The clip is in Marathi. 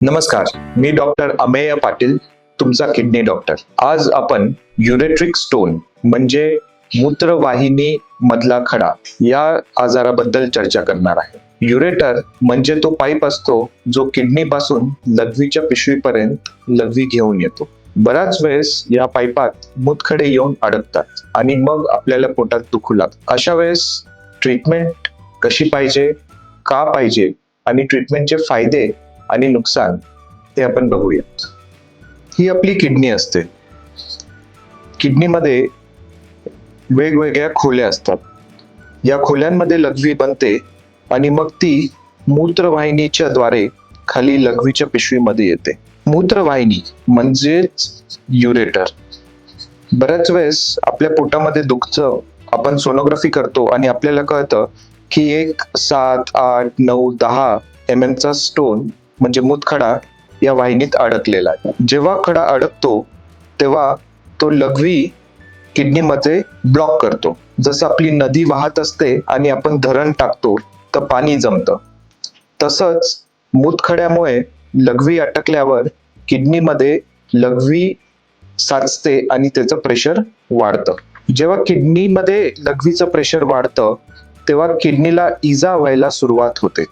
नमस्कार, मी डॉक्टर अमेय पाटील, तुमचा किडनी डॉक्टर. आज आपण युरेट्रिक स्टोन म्हणजे मूत्रवाहिनी मधला खडा या आजाराबद्दल चर्चा करणार आहे. युरेटर म्हणजे तो पाईप असतो जो किडनी पासून लघवीच्या पिशवीपर्यंत लघवी घेऊन येतो. बऱ्याच वेळेस या पाईपात मूतखडे येऊन अडकतात आणि मग आपल्याला पोटात दुखू लागतं. अशा वेळेस ट्रीटमेंट कशी पाहिजे, का पाहिजे आणि ट्रीटमेंटचे फायदे आणि नुकसान ते आपण बघूयात. ही आपली किडनी असते. किडनीमध्ये वेगवेगळ्या खोल्या असतात. या खोल्यांमध्ये लघवी बनते आणि मग ती मूत्रवाहिनीच्या द्वारे खाली लघवीच्या पिशवीमध्ये येते. मूत्रवाहिनी म्हणजेच युरेटर. बऱ्याच वेळेस आपल्या पोटामध्ये दुखतं, आपण सोनोग्राफी करतो आणि आपल्याला कळतं की एक 7, 8, 9, 10 mm चा स्टोन म्हणजे मूतखडा या वाहिनीत अडकलेला आहे. जेव्हा खडा अडकतो तेव्हा तो लघवी किडनीमध्ये ब्लॉक करतो. जसं आपली नदी वाहत असते आणि आपण धरण टाकतो तर पाणी जमतं, तसंच मूतखड्यामुळे लघवी अटकल्यावर किडनीमध्ये लघवी साचते आणि त्याचं प्रेशर वाढतं. जेव्हा किडनीमध्ये लघवीचं प्रेशर वाढतं तेव्हा किडनीला इजा व्हायला सुरुवात होते.